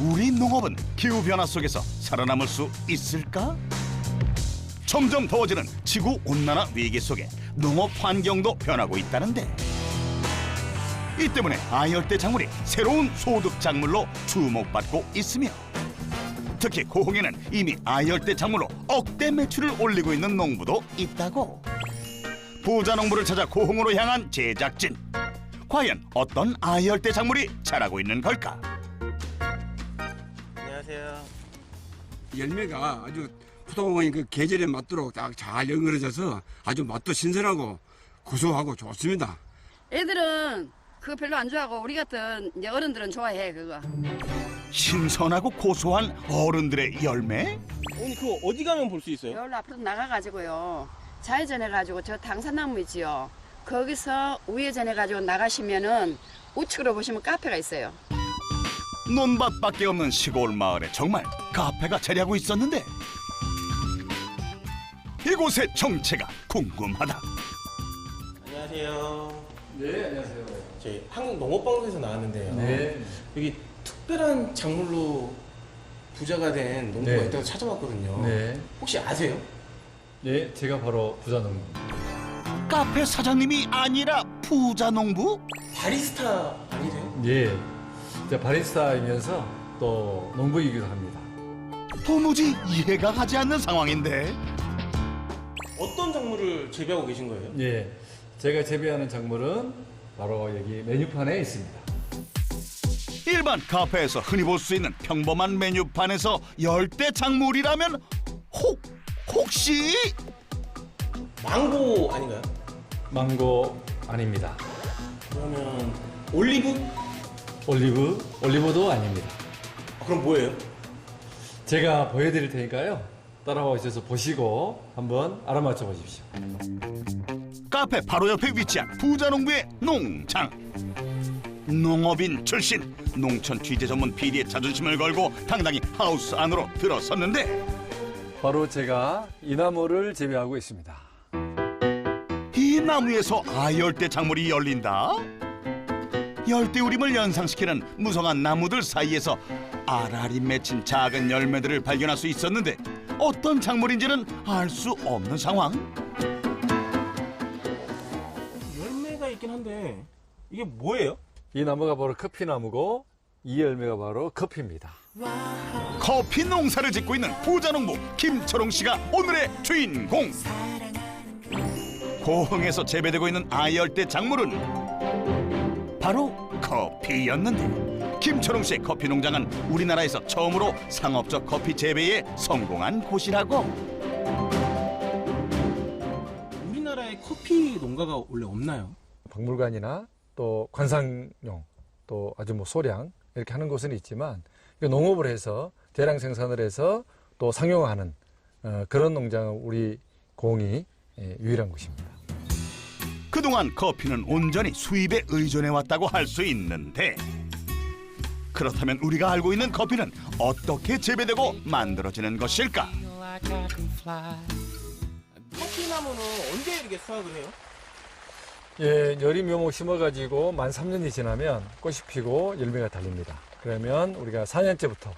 우리 농업은 기후변화 속에서 살아남을 수 있을까? 점점 더워지는 지구온난화 위기 속에 농업 환경도 변하고 있다는데 이 때문에 아열대 작물이 새로운 소득 작물로 주목받고 있으며 특히 고흥에는 이미 아열대 작물로 억대 매출을 올리고 있는 농부도 있다고. 부자 농부를 찾아 고흥으로 향한 제작진. 과연 어떤 아열대 작물이 자라고 있는 걸까? 안녕하세요. 열매가 아주 포도공이 그 계절에 맞도록 딱 잘 연그러져서 아주 맛도 신선하고 고소하고 좋습니다. 애들은 그거 별로 안 좋아하고 우리 같은 이제 어른들은 좋아해 그거. 신선하고 고소한 어른들의 열매? 오늘 그거 어디 가면 볼 수 있어요? 여기로 앞으로 나가가지고요. 좌회전해가지고 저 당산나무 있지요. 거기서 우회전해가지고 나가시면은 우측으로 보시면 카페가 있어요. 논밭밖에 없는 시골 마을에 정말 카페가 자리하고 있었는데 이곳의 정체가 궁금하다. 안녕하세요. 네, 안녕하세요. 저희 한국농업방송에서 나왔는데요. 네. 여기 특별한 작물로 부자가 된 농부가 네. 있다고 찾아봤거든요. 네. 혹시 아세요? 네, 제가 바로 부자농부. 카페 사장님이 아니라 부자 농부? 바리스타 아니세요? 네. 제가 바리스타이면서 또 농부이기도 합니다. 도무지 이해가 가지 않는 상황인데 어떤 작물을 재배하고 계신 거예요? 네. 제가 재배하는 작물은 바로 여기 메뉴판에 있습니다. 일반 카페에서 흔히 볼 수 있는 평범한 메뉴판에서 열대 작물이라면 혹시 망고 아닌가요? 망고 아닙니다. 그러면 올리브? 올리브도 아닙니다. 그럼 뭐예요? 제가 보여드릴 테니까요. 따라와 주셔서 보시고 한번 알아맞혀 보십시오. 카페 바로 옆에 위치한 부자 농부의 농장. 농업인 출신 농촌 취재 전문 PD의 자존심을 걸고 당당히 하우스 안으로 들어섰는데 바로 제가 이 나무를 재배하고 있습니다. 이 나무에서 아열대 작물이 열린다? 열대우림을 연상시키는 무성한 나무들 사이에서 알알이 맺힌 작은 열매들을 발견할 수 있었는데 어떤 작물인지는 알 수 없는 상황. 열매가 있긴 한데 이게 뭐예요? 이 나무가 바로 커피나무고 이 열매가 바로 커피입니다. 커피 농사를 짓고 있는 부자농부 김철웅 씨가 오늘의 주인공. 고흥에서 재배되고 있는 아열대 작물은 바로 커피였는데 김철웅 씨의 커피 농장은 우리나라에서 처음으로 상업적 커피 재배에 성공한 곳이라고. 우리나라에 커피 농가가 원래 없나요? 박물관이나 또 관상용 또 아주 뭐 소량 이렇게 하는 곳은 있지만 농업을 해서 대량 생산을 해서 또 상용화하는 그런 농장은 우리 고흥이 유일한 곳입니다. 그동안 커피는 온전히 수입에 의존해왔다고 할 수 있는데 그렇다면 우리가 알고 있는 커피는 어떻게 재배되고 만들어지는 것일까? 커피나무는 언제 이렇게 수확을 해요? 예, 여름 묘목 심어가지고 만 3년이 지나면 꽃이 피고 열매가 달립니다. 그러면 우리가 4년째부터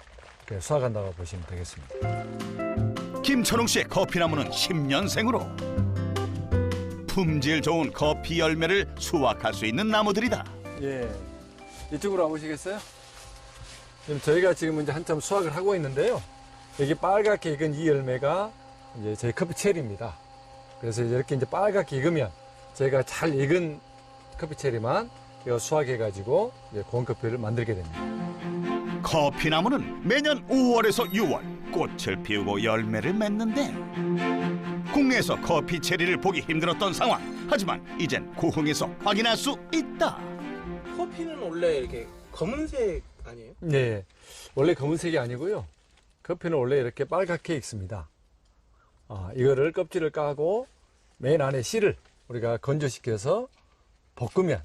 이렇게 수확한다고 보시면 되겠습니다. 김철웅 씨의 커피나무는 10년생으로 품질 좋은 커피 열매를 수확할 수 있는 나무들이다. 예, 이쪽으로 와보시겠어요? 저희가 지금 이제 한참 수확을 하고 있는데요. 여기 빨갛게 익은 이 열매가 이제 저희 커피 체리입니다. 그래서 이렇게 이제 빨갛게 익으면 저희가 잘 익은 커피 체리만 이거 수확해가지고 이제 고운 커피를 만들게 됩니다. 커피나무는 매년 5월에서 6월 꽃을 피우고 열매를 맺는데 국내에서 커피 체리를 보기 힘들었던 상황. 하지만 이젠 고흥에서 확인할 수 있다. 커피는 원래 이렇게 검은색 아니에요? 네, 원래 검은색이 아니고요. 커피는 원래 이렇게 빨갛게 익습니다. 이거를 껍질을 까고 맨 안에 씨를 우리가 건조시켜서 볶으면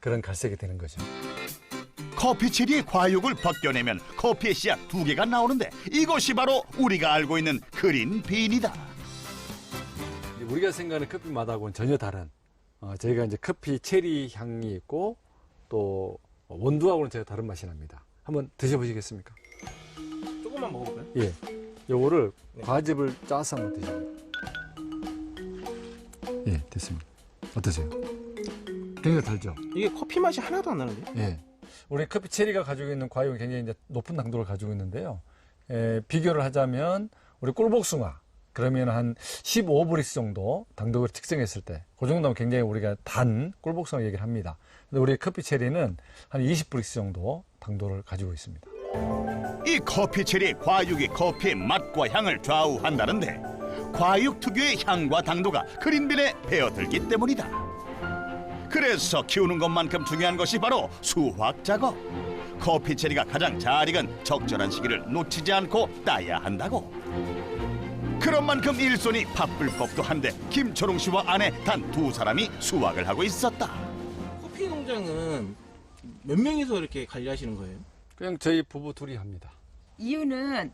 그런 갈색이 되는 거죠. 커피 체리의 과육을 벗겨내면 커피의 씨앗 2개가 나오는데 이것이 바로 우리가 알고 있는 그린 빈이다. 우리가 생각하는 커피 맛하고는 전혀 다른 저희가 이제 커피 체리 향이 있고 또 원두하고는 제가 다른 맛이 납니다. 한번 드셔보시겠습니까? 조금만 먹어볼까요? 예. 요거를 네. 과즙을 짜서 한번 드셔보세요. 예, 됐습니다. 어떠세요? 굉장히 달죠? 이게 커피 맛이 하나도 안 나는데? 예. 우리 커피 체리가 가지고 있는 과육은 굉장히 이제 높은 당도를 가지고 있는데요. 비교를 하자면 우리 꿀복숭아 그러면 한 15브릭스 정도 당도를 측정했을 때 그 정도면 굉장히 우리가 단 꿀복숭아 얘기를 합니다. 근데 우리 커피 체리는 한 20브릭스 정도 당도를 가지고 있습니다. 이 커피 체리의 과육이 커피의 맛과 향을 좌우한다는데 과육 특유의 향과 당도가 그린빈에 배어들기 때문이다. 그래서 키우는 것만큼 중요한 것이 바로 수확 작업. 커피 체리가 가장 잘 익은 적절한 시기를 놓치지 않고 따야 한다고. 그런 만큼 일손이 바쁠 법도 한데 김철웅 씨와 아내 단 2사람이 수확을 하고 있었다. 커피 농장은 몇 명이서 이렇게 관리하시는 거예요? 그냥 저희 부부 둘이 합니다. 이유는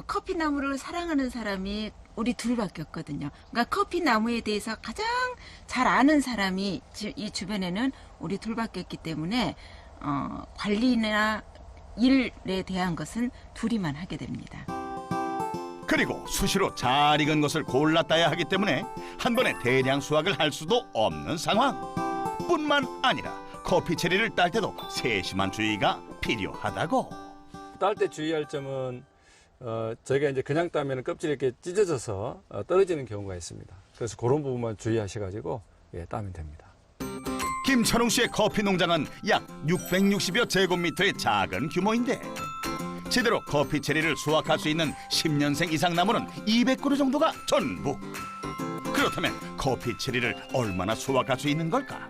커피 나무를 사랑하는 사람이 우리 둘밖에 없거든요. 그러니까 커피 나무에 대해서 가장 잘 아는 사람이 이 주변에는 우리 둘밖에 없기 때문에 관리나 일에 대한 것은 둘이만 하게 됩니다. 그리고 수시로 잘 익은 것을 골라 따야 하기 때문에 한 번에 대량 수확을 할 수도 없는 상황. 뿐만 아니라 커피 체리를 딸 때도 세심한 주의가 필요하다고. 딸 때 주의할 점은 저희가 이제 그냥 따면 껍질이 이렇게 찢어져서 떨어지는 경우가 있습니다. 그래서 그런 부분만 주의하셔가지고 따면 됩니다. 김철웅 씨의 커피 농장은 약 660여 제곱미터의 작은 규모인데 제대로 커피 체리를 수확할 수 있는 10년생 이상 나무는 200그루 정도가 전부. 그렇다면 커피 체리를 얼마나 수확할 수 있는 걸까?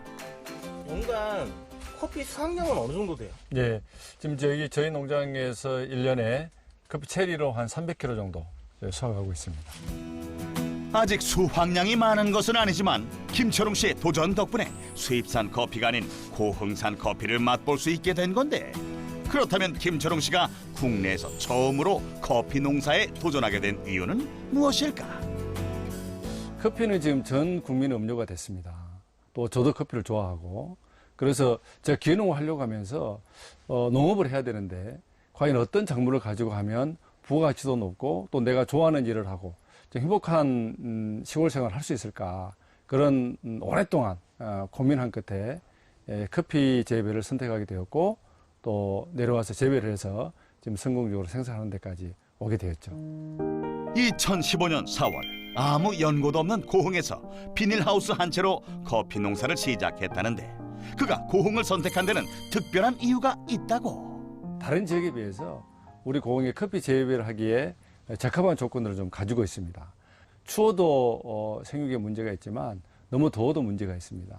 연간 커피 수확량은 어느 정도 돼요? 예, 지금 저희 농장에서 1년에 커피 체리로 한 300kg 정도 수확하고 있습니다. 아직 수확량이 많은 것은 아니지만 김철웅 씨의 도전 덕분에 수입산 커피가 아닌 고흥산 커피를 맛볼 수 있게 된 건데 그렇다면 김철웅 씨가 국내에서 처음으로 커피 농사에 도전하게 된 이유는 무엇일까? 커피는 지금 전 국민 음료가 됐습니다. 또 저도 커피를 좋아하고 그래서 제가 기농을 하려고 하면서 농업을 해야 되는데 과연 어떤 작물을 가지고 하면 부가가치도 높고 또 내가 좋아하는 일을 하고 좀 행복한 시골 생활을 할 수 있을까 그런 오랫동안 고민한 끝에 커피 재배를 선택하게 되었고 또 내려와서 재배를 해서 지금 성공적으로 생산하는 데까지 오게 되었죠. 2015년 4월 아무 연고도 없는 고흥에서 비닐하우스 한 채로 커피 농사를 시작했다는데 그가 고흥을 선택한 데는 특별한 이유가 있다고. 다른 지역에 비해서 우리 고흥에 커피 재배를 하기에 적합한 조건들을 좀 가지고 있습니다. 추워도 생육에 문제가 있지만 너무 더워도 문제가 있습니다.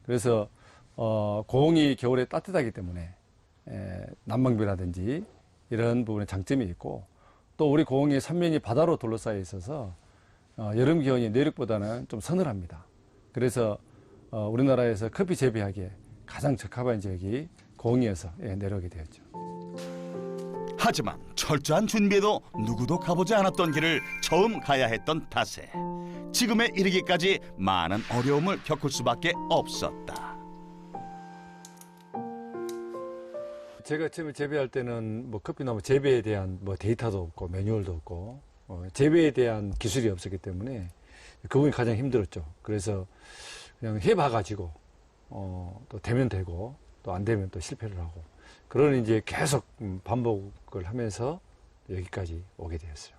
그래서 고흥이 겨울에 따뜻하기 때문에 난방비라든지 이런 부분에 장점이 있고 또 우리 고흥의 삼면이 바다로 둘러싸여 있어서 여름 기온이 내륙보다는 좀 서늘합니다. 그래서 우리나라에서 커피 재배하기에 가장 적합한 지역이 고흥이어서 내려오게 되었죠. 하지만 철저한 준비에도 누구도 가보지 않았던 길을 처음 가야 했던 탓에 지금에 이르기까지 많은 어려움을 겪을 수밖에 없었다. 제가 처음에 재배할 때는 뭐 커피나무 재배에 대한 뭐 데이터도 없고 매뉴얼도 없고 재배에 대한 기술이 없었기 때문에 그 부분이 가장 힘들었죠. 그래서 그냥 해봐가지고 또 되면 되고 또 안 되면 또 실패를 하고 그런 이제 계속 반복을 하면서 여기까지 오게 되었어요.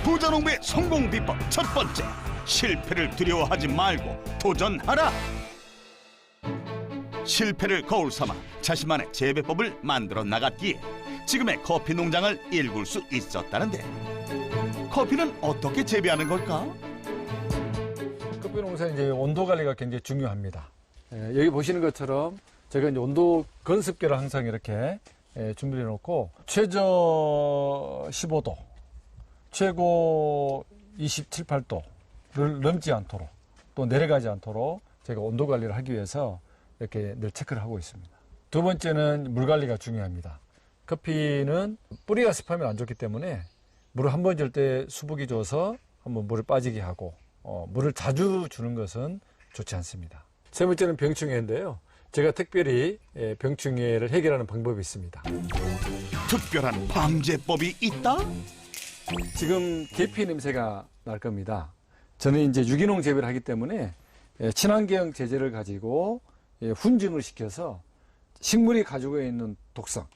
부자농부의 성공 비법 첫 번째, 실패를 두려워하지 말고 도전하라. 실패를 거울 삼아 자신만의 재배법을 만들어 나갔기에 지금의 커피 농장을 일굴 수 있었다는데 커피는 어떻게 재배하는 걸까? 커피 농사는 이제 온도 관리가 굉장히 중요합니다. 여기 보시는 것처럼 제가 이제 온도 건습계를 항상 이렇게 준비해 놓고 최저 15도, 최고 27, 8도를 넘지 않도록 또 내려가지 않도록 제가 온도 관리를 하기 위해서 이렇게 늘 체크를 하고 있습니다. 두 번째는 물 관리가 중요합니다. 커피는 뿌리가 습하면 안 좋기 때문에 물을 한 번 줄 때 수북이 줘서 한번 물을 빠지게 하고 물을 자주 주는 것은 좋지 않습니다. 세 번째는 병충해인데요. 제가 특별히 병충해를 해결하는 방법이 있습니다. 특별한 방제법이 있다? 지금 계피 냄새가 날 겁니다. 저는 이제 유기농 재배를 하기 때문에 친환경 제재를 가지고 훈증을 시켜서 식물이 가지고 있는 독성을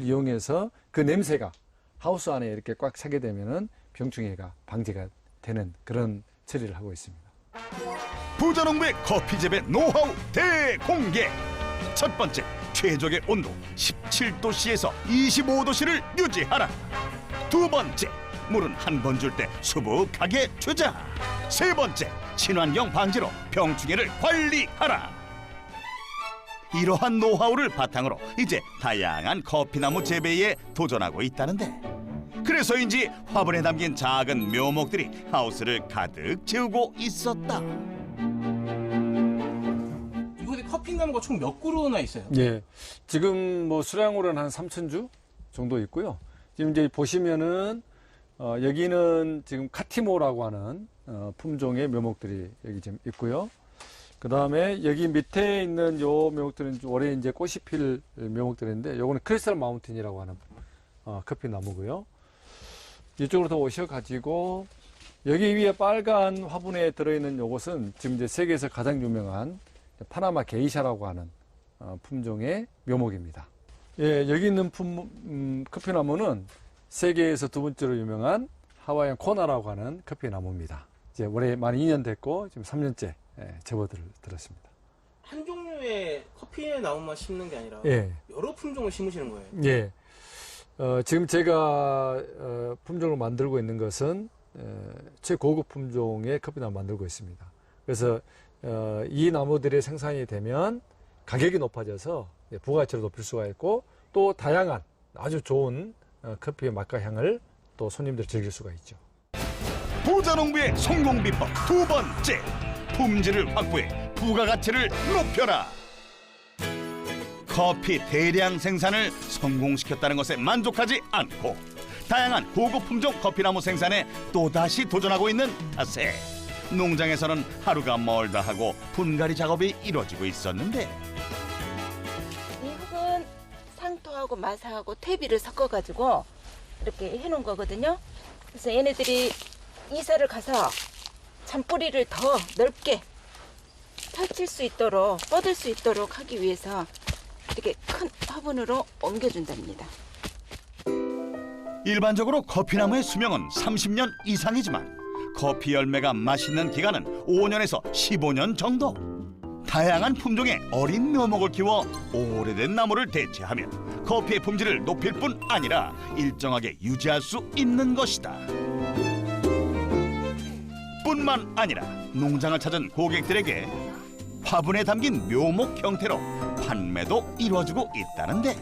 이용해서 그 냄새가 하우스 안에 이렇게 꽉 차게 되면은 병충해가 방지가 되는 그런 처리를 하고 있습니다. 부자농부의 커피 재배 노하우 대공개. 첫 번째, 최적의 온도 17도씨에서 25도씨를 유지하라. 두 번째, 물은 한 번 줄 때 수북하게 주자. 세 번째, 친환경 방지로 병충해를 관리하라. 이러한 노하우를 바탕으로 이제 다양한 커피나무 재배에 도전하고 있다는데, 그래서인지 화분에 담긴 작은 묘목들이 하우스를 가득 채우고 있었다. 이곳에 커피나무가 총 몇 그루나 있어요? 예. 지금 뭐 수량으로는 한 3,000주 정도 있고요. 지금 이제 보시면은 여기는 지금 카티모라고 하는 품종의 묘목들이 여기 지금 있고요. 그 다음에 여기 밑에 있는 요 묘목들은 올해 이제 꽃이 필 묘목들인데, 요거는 크리스탈 마운틴이라고 하는 커피 나무고요. 이쪽으로 더 오셔가지고 여기 위에 빨간 화분에 들어있는 요것은 지금 이제 세계에서 가장 유명한 파나마 게이샤라고 하는 품종의 묘목입니다. 예, 여기 있는 커피나무는 세계에서 두 번째로 유명한 하와이안 코나라고 하는 커피나무입니다. 이제 올해 만 2년 됐고 지금 3년째 접어들었습니다. 한 종류의 커피 나무만 심는 게 아니라 예. 여러 품종을 심으시는 거예요? 예. 지금 제가 품종을 만들고 있는 것은 최고급 품종의 커피나무 만들고 있습니다. 그래서 이 나무들의 생산이 되면 가격이 높아져서 부가가치를 높일 수가 있고, 또 다양한 아주 좋은 커피의 맛과 향을 또 손님들이 즐길 수가 있죠. 부자농부의 성공 비법 두 번째, 품질을 확보해 부가가치를 높여라. 커피 대량 생산을 성공시켰다는 것에 만족하지 않고 다양한 고급 품종 커피나무 생산에 또다시 도전하고 있는 탓에 농장에서는 하루가 멀다 하고 분갈이 작업이 이루어지고 있었는데, 이 흙은 상토하고 마사하고 퇴비를 섞어가지고 이렇게 해놓은 거거든요. 그래서 얘네들이 이사를 가서 잔뿌리를 더 넓게 펼칠 수 있도록, 뻗을 수 있도록 하기 위해서 이렇게 큰 화분으로 옮겨준답니다. 일반적으로 커피나무의 수명은 30년 이상이지만 커피 열매가 맛있는 기간은 5년에서 15년 정도. 다양한 품종의 어린 묘목을 키워 오래된 나무를 대체하면 커피의 품질을 높일 뿐 아니라 일정하게 유지할 수 있는 것이다. 뿐만 아니라 농장을 찾은 고객들에게 화분에 담긴 묘목 형태로 판매도 이루어지고 있다는데,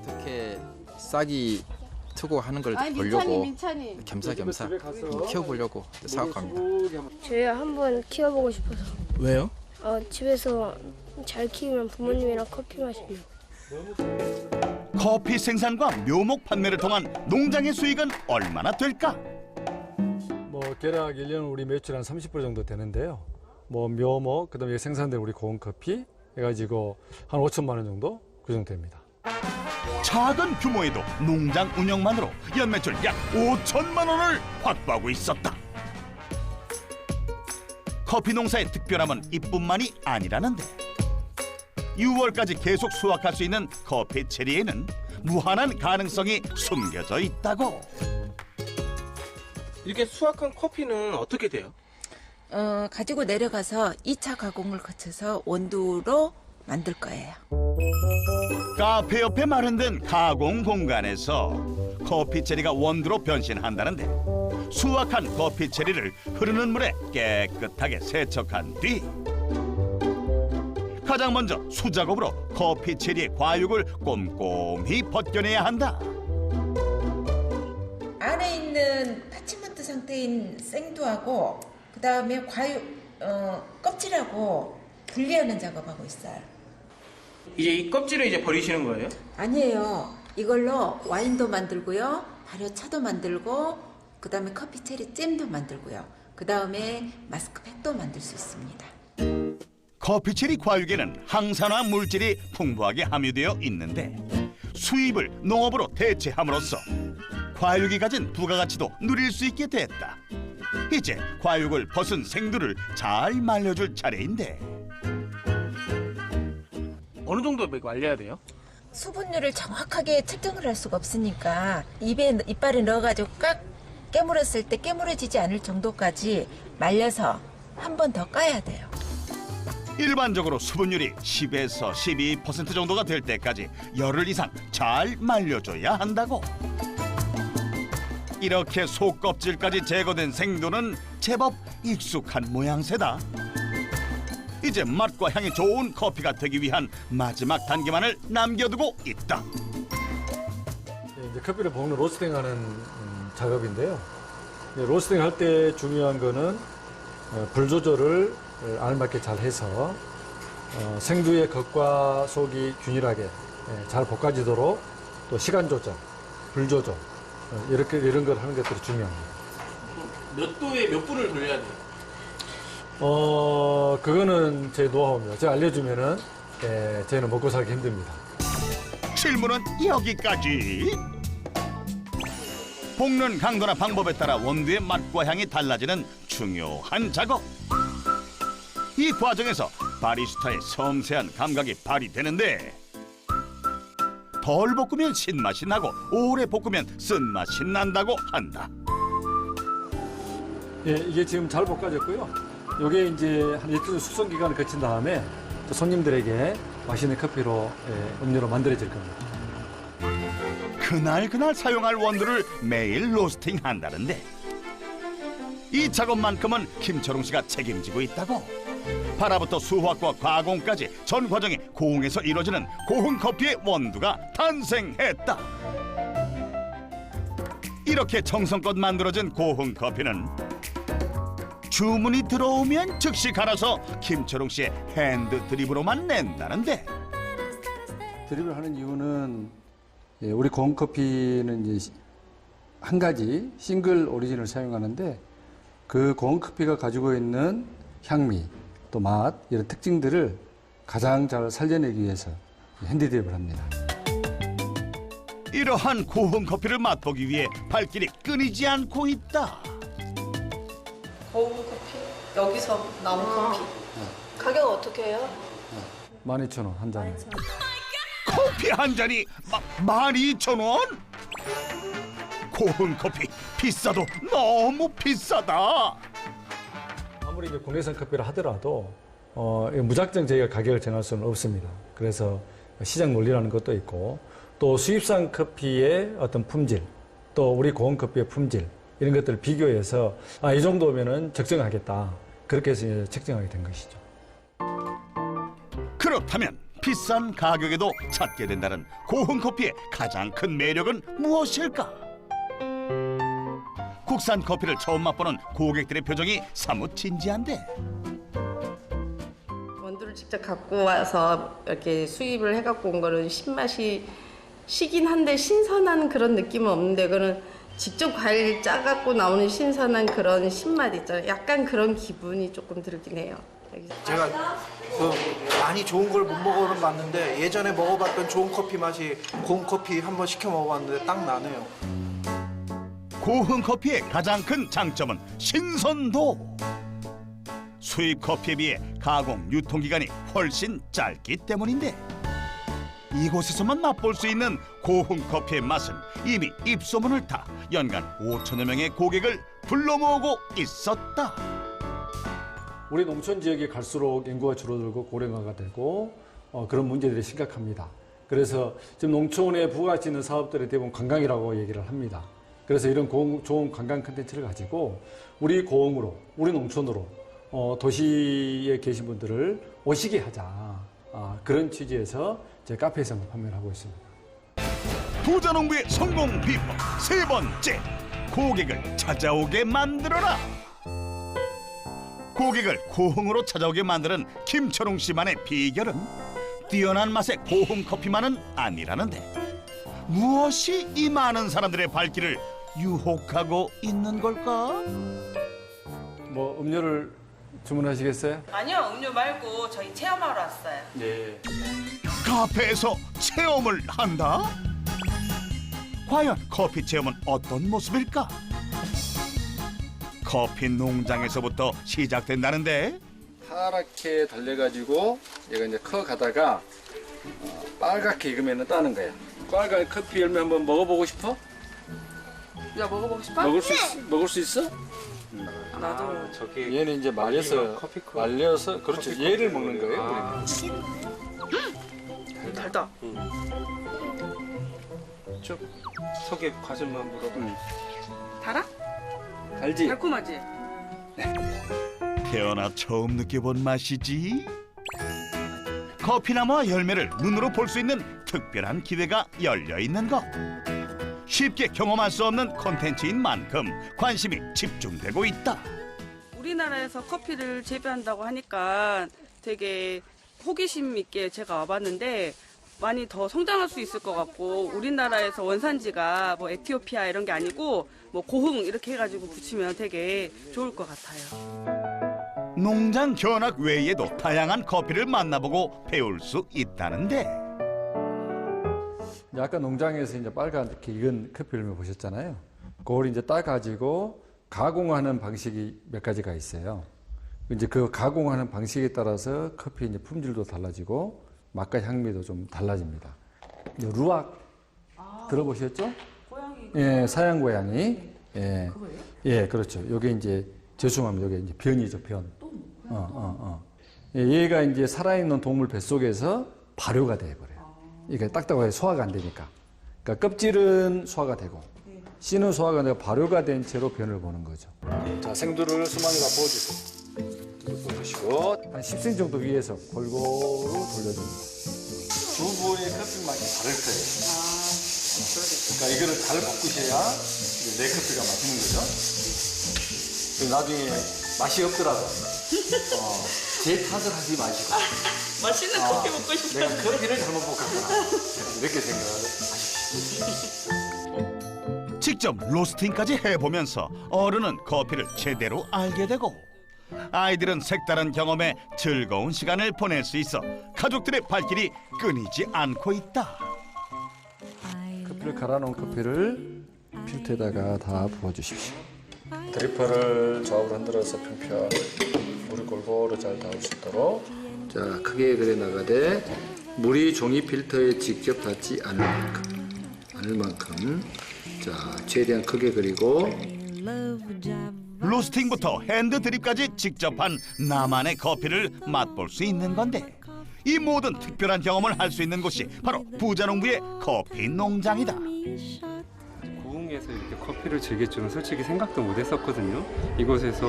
어떻게 싹이 트고 하는 걸 보려고 겸사겸사 키워보려고 생각합니다. 저희가 한번 키워보고 싶어서. 왜요? 집에서 잘 키우면 부모님이랑 커피 마시려고. 커피 생산과 묘목 판매를 통한 농장의 수익은 얼마나 될까? 뭐 계략 1년 우리 매출 한 30% 정도 되는데요. 뭐 묘목, 그다음에 생산된 우리 고운 커피 해가지고 한 5천만 원 정도 그 정도 됩니다. 작은 규모에도 농장 운영만으로 연매출 약 5천만 원을 확보하고 있었다. 커피 농사의 특별함은 이뿐만이 아니라는데, 6월까지 계속 수확할 수 있는 커피 체리에는 무한한 가능성이 숨겨져 있다고. 이렇게 수확한 커피는 어떻게 돼요? 가지고 내려가서 2차 가공을 거쳐서 원두로 만들 거예요. 카페 옆에 마련된 가공 공간에서 커피 체리가 원두로 변신한다는데, 수확한 커피 체리를 흐르는 물에 깨끗하게 세척한 뒤 가장 먼저 수작업으로 커피 체리의 과육을 꼼꼼히 벗겨내야 한다. 안에 있는 파치먼트 상태인 생두하고 그 다음에 과육 껍질하고 분리하는 작업하고 있어요. 이제 이 껍질을 이제 버리시는 거예요? 아니에요. 이걸로 와인도 만들고요, 발효차도 만들고, 그 다음에 커피 체리 잼도 만들고요, 그 다음에 마스크팩도 만들 수 있습니다. 커피체리 과육에는 항산화 물질이 풍부하게 함유되어 있는데 수입을 농업으로 대체함으로써 과육이 가진 부가가치도 누릴 수 있게 됐다. 이제 과육을 벗은 생두를 잘 말려줄 차례인데 어느 정도 말려야 돼요? 수분율을 정확하게 측정을 할 수가 없으니까 이빨에 넣어가지고 꽉 깨물었을 때 깨물어지지 않을 정도까지 말려서 한 번 더 까야 돼요. 일반적으로 수분율이 10에서 12% 정도가 될 때까지 열흘 이상 잘 말려줘야 한다고. 이렇게 속껍질까지 제거된 생두는 제법 익숙한 모양새다. 이제 맛과 향이 좋은 커피가 되기 위한 마지막 단계만을 남겨두고 있다. 이제 커피를 볶는 로스팅하는 작업인데요. 로스팅 할 때 중요한 거는 불 조절을 알맞게 잘 해서 생두의 겉과 속이 균일하게 잘 볶아지도록 또 시간 조절, 불 조절 이런 걸 하는 것들이 중요합니다. 몇 도에 몇 분을 돌려야 돼요? 그거는 제 노하우입니다. 제가 알려주면은 저희는 먹고 살기 힘듭니다. 질문은 여기까지. 볶는 강도나 방법에 따라 원두의 맛과 향이 달라지는 중요한 작업. 이 과정에서 바리스타의 섬세한 감각이 발휘되는데 덜 볶으면 신맛이 나고 오래 볶으면 쓴맛이 난다고 한다. 예, 이게 지금 잘 볶아졌고요. 이게 이제 한 이틀 숙성 기간을 거친 다음에 또 손님들에게 맛있는 커피로 음료로 만들어질 겁니다. 그날 사용할 원두를 매일 로스팅한다는데 이 작업만큼은 김철웅 씨가 책임지고 있다고. 발화부터 수확과 가공까지 전 과정이 고흥에서 이루어지는 고흥 커피의 원두가 탄생했다. 이렇게 정성껏 만들어진 고흥 커피는 주문이 들어오면 즉시 갈아서 김철웅 씨의 핸드 드립으로만 낸다는데 드립을 하는 이유는 우리 고흥 커피는 이제 한 가지 싱글 오리진을 사용하는데 그 고흥 커피가 가지고 있는 향미 또 맛 이런 특징들을 가장 잘 살려내기 위해서 핸드 드립을 합니다. 이러한 고흥 커피를 맛보기 위해 발길이 끊이지 않고 있다. 고흥 커피? 여기서 나온 커피? 가격 어떻게 해요? 12,000원 한 잔에. 커피 한 잔이 12,000원? 고흥 커피 비싸도 너무 비싸다. 아무리 이제 국내산 커피를 하더라도 무작정 저희가 가격을 정할 수는 없습니다. 그래서 시장 논리라는 것도 있고 또 수입산 커피의 어떤 품질 또 우리 고흥 커피의 품질 이런 것들을 비교해서 이 정도면은 적정하겠다. 그렇게 해서 이제 책정하게 된 것이죠. 그렇다면 비싼 가격에도 찾게 된다는 고흥 커피의 가장 큰 매력은 무엇일까? 국산 커피를 처음 맛보는 고객들의 표정이 사뭇 진지한데 원두를 직접 갖고 와서 이렇게 수입을 해갖고 온 거는 신맛이 시긴 한데 신선한 그런 느낌은 없는데 그거는 직접 과일 짜갖고 나오는 신선한 그런 신맛 있잖아요. 약간 그런 기분이 조금 들긴 해요. 제가 많이 좋은 걸 못 먹어는 봤는데 예전에 먹어봤던 좋은 커피 맛이 고흥 커피 한번 시켜 먹어봤는데 딱 나네요. 고흥 커피의 가장 큰 장점은 신선도. 수입 커피에 비해 가공 유통기간이 훨씬 짧기 때문인데 이곳에서만 맛볼 수 있는 고흥 커피의 맛은 이미 입소문을 타 연간 5천여 명의 고객을 불러 모으고 있었다. 우리 농촌 지역이 갈수록 인구가 줄어들고 고령화가 되고 그런 문제들이 심각합니다. 그래서 지금 농촌에 부가가치 있는 사업들이 대부분 관광이라고 얘기를 합니다. 그래서 이런 좋은 관광 콘텐츠를 가지고 우리 고흥으로, 우리 농촌으로 도시에 계신 분들을 오시게 하자. 그런 취지에서 제 카페에서 판매를 하고 있습니다. 부자농부의 성공 비법 세 번째, 고객을 찾아오게 만들어라. 고객을 고흥으로 찾아오게 만드는 김철웅 씨만의 비결은 뛰어난 맛의 고흥 커피만은 아니라는데 무엇이 이 많은 사람들의 발길을 유혹하고 있는 걸까? 음료를 주문하시겠어요? 아니요, 음료 말고 저희 체험하러 왔어요. 네. 카페에서 체험을 한다? 과연 커피 체험은 어떤 모습일까? 커피 농장에서부터 시작된다는데 파랗게 달려가지고 얘가 이제 커가다가 빨갛게 익으면 따는 거야. 빨간 커피 열매 한번 먹어보고 싶어? 야, 먹어보고 싶어? 먹을 수 있어? 나도. 저기 얘는 이제 말려서 그렇죠. 얘를 먹는 거예요. 달다. 쭉 속에 과즙만 물어봐. 달아? 알지? 달콤하지? 태어나 처음 느껴본 맛이지. 커피나무와 열매를 눈으로 볼 수 있는 특별한 기회가 열려 있는 것. 쉽게 경험할 수 없는 콘텐츠인 만큼 관심이 집중되고 있다. 우리나라에서 커피를 재배한다고 하니까 되게 호기심 있게 제가 와봤는데 많이 더 성장할 수 있을 것 같고 우리나라에서 원산지가 뭐 에티오피아 이런 게 아니고 뭐 고흥 이렇게 해가지고 붙이면 되게 좋을 것 같아요. 농장 견학 외에도 다양한 커피를 만나보고 배울 수 있다는데 아까 농장에서 이제 빨갛게 익은 커피 열매 보셨잖아요. 그걸 이제 따가지고 가공하는 방식이 몇 가지가 있어요. 이제 그 가공하는 방식에 따라서 커피 이제 품질도 달라지고 맛과 향미도 좀 달라집니다. 루악 들어보셨죠? 고양이. 예, 사양 고양이. 예, 예, 그렇죠. 요게 이제 저수하면 요게 이제 변이죠, 변. 예, 얘가 이제 살아있는 동물 뱃속에서 발효가 돼버려요. 이게 딱딱하게 소화가 안 되니까. 그러니까 껍질은 소화가 되고 씨는 소화가 되고 발효가 된 채로 변을 보는 거죠. 자, 생두를 수망에다 부어주세요. 부어주시고 한 10cm 정도 위에서 골고루 돌려줍니다. 두 부의 커피 맛이 다를 거예요. 그러니까 이거를 잘 볶으셔야 내 커피가 맛있는 거죠. 그리고 나중에 맛이 없더라도 제 탓을 하지 마시고 맛있는 커피 먹고 싶어요. 내가 커피를 잘못 볶았구나 이렇게 생각을 하십시오. 직접 로스팅까지 해보면서 어른은 커피를 제대로 알게 되고 아이들은 색다른 경험에 즐거운 시간을 보낼 수 있어 가족들의 발길이 끊이지 않고 있다. 커피를 갈아놓은 커피를 필터에다가 다 부어주십시오. 드리퍼를 좌우로 흔들어서 평평 물이 골고루 잘 닿을 수 있도록 자 크게 그려 나가되 물이 종이 필터에 직접 닿지 않을 만큼 자 최대한 크게 그리고 로스팅부터 핸드 드립까지 직접 한 나만의 커피를 맛볼 수 있는 건데 이 모든 특별한 경험을 할 수 있는 곳이 바로 부자농부의 커피 농장이다. 고흥에서 이렇게 커피를 즐길 줄은 솔직히 생각도 못 했었거든요. 이곳에서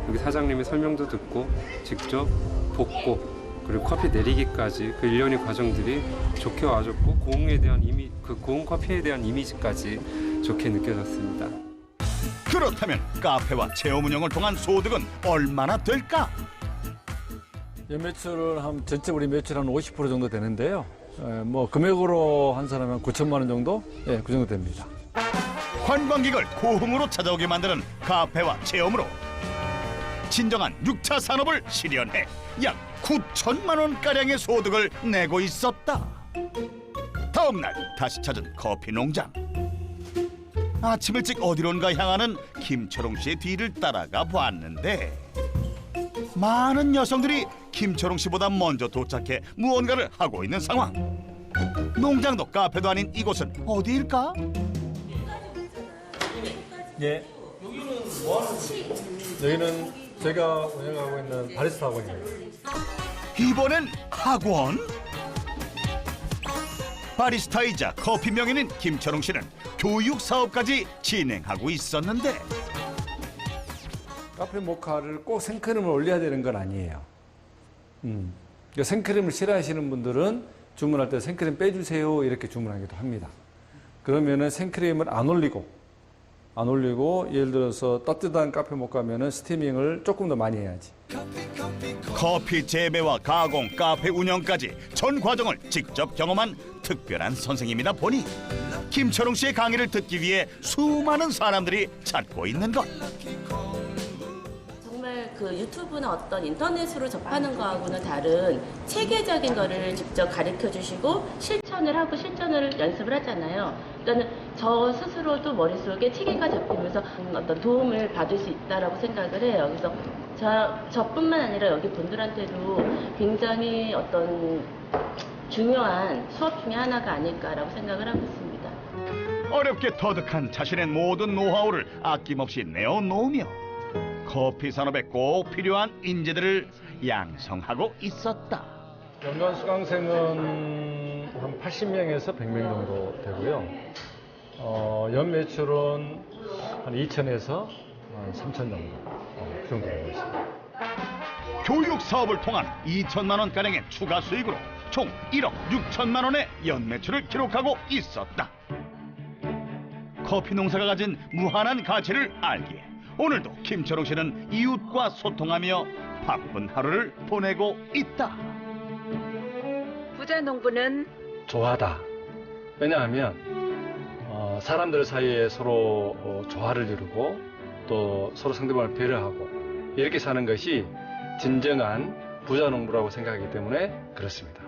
여기 사장님의 설명도 듣고 직접 볶고 그리고 커피 내리기까지 그 일련의 과정들이 좋게 와줬고 고흥에 대한 그 고흥 커피에 대한 이미지까지 좋게 느껴졌습니다. 그렇다면 카페와 체험 운영을 통한 소득은 얼마나 될까? 연매출을 한 전체 우리 매출 한 50% 정도 되는데요. 뭐 금액으로 한 사람은 9천만 원 정도? 예, 그 정도 됩니다. 관광객을 고흥으로 찾아오게 만드는 카페와 체험으로 진정한 6차 산업을 실현해 약 9천만 원가량의 소득을 내고 있었다. 다음 날 다시 찾은 커피 농장. 아침 일찍 어디론가 향하는 김철웅 씨의 뒤를 따라가 보았는데 많은 여성들이 김철웅 씨보다 먼저 도착해 무언가를 하고 있는 상황. 농장도 카페도 아닌 이곳은 어디일까? 예. 여기는 뭐 하는 곳이고? 여기는 제가 운영하고 있는 바리스타 학원입니다. 이번엔 학원? 바리스타이자 커피 명인인 김철웅 씨는 교육 사업까지 진행하고 있었는데 카페 모카를 꼭 생크림을 올려야 되는 건 아니에요. 그러니까 생크림을 싫어하시는 분들은 주문할 때 생크림 빼주세요 이렇게 주문하기도 합니다. 그러면은 생크림을 안 올리고 예를 들어서 따뜻한 카페 모카면은 스티밍을 조금 더 많이 해야지. 커피 재배와 가공, 카페 운영까지 전 과정을 직접 경험한 특별한 선생님이다 보니 김철웅 씨의 강의를 듣기 위해 수많은 사람들이 찾고 있는 것. 정말 그 유튜브나 어떤 인터넷으로 접하는 거하고는 다른 체계적인 거를 직접 가르쳐 주시고 실천을 하고 실전을 연습을 하잖아요. 그러니까 저 스스로도 머릿속에 체계가 잡히면서 어떤 도움을 받을 수 있다라고 생각을 해요. 그래서 저뿐만 아니라 여기 분들한테도 굉장히 어떤 중요한 수업 중에 하나가 아닐까라고 생각을 하고 있습니다. 어렵게 터득한 자신의 모든 노하우를 아낌없이 내어놓으며 커피 산업에 꼭 필요한 인재들을 양성하고 있었다. 연간 수강생은 한 80명에서 100명 정도 되고요. 연 매출은 한 2천에서 한 3천 정도, 그 정도 되고 있습니다. 교육 사업을 통한 2천만 원가량의 추가 수익으로 총 1억 6천만 원의 연 매출을 기록하고 있었다. 커피 농사가 가진 무한한 가치를 알기에 오늘도 김철웅 씨는 이웃과 소통하며 바쁜 하루를 보내고 있다. 부자농부는 조화다. 왜냐하면 사람들 사이에 서로 조화를 이루고 또 서로 상대방을 배려하고 이렇게 사는 것이 진정한 부자농부라고 생각하기 때문에 그렇습니다.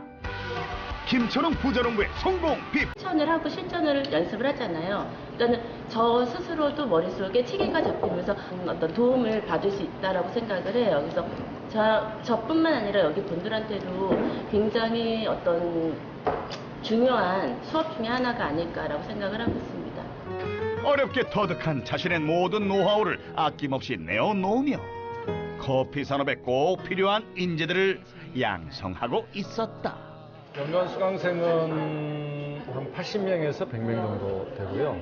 김철웅 부자농부의 성공 비법. 실천을 하고 실전을 연습을 하잖아요. 그러니까 저 스스로도 머릿속에 체계가 잡히면서 어떤 도움을 받을 수 있다라고 생각을 해요. 그래서 저뿐만 아니라 여기 분들한테도 굉장히 어떤 중요한 수업 중에 하나가 아닐까라고 생각을 하고 있습니다. 어렵게 터득한 자신의 모든 노하우를 아낌없이 내어놓으며 커피 산업에 꼭 필요한 인재들을 양성하고 있었다. 연간 수강생은 한 80명에서 100명 정도 되고요.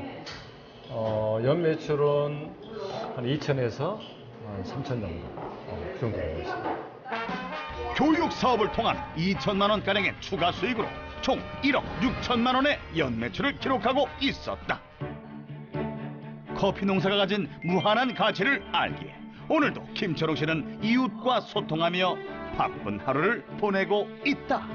연 매출은 한 2천에서 한 3천 정도, 그 정도 되고 있습니다. 교육 사업을 통한 2천만 원가량의 추가 수익으로 총 1억 6천만 원의 연 매출을 기록하고 있었다. 커피 농사가 가진 무한한 가치를 알기에 오늘도 김철웅 씨는 이웃과 소통하며 바쁜 하루를 보내고 있다.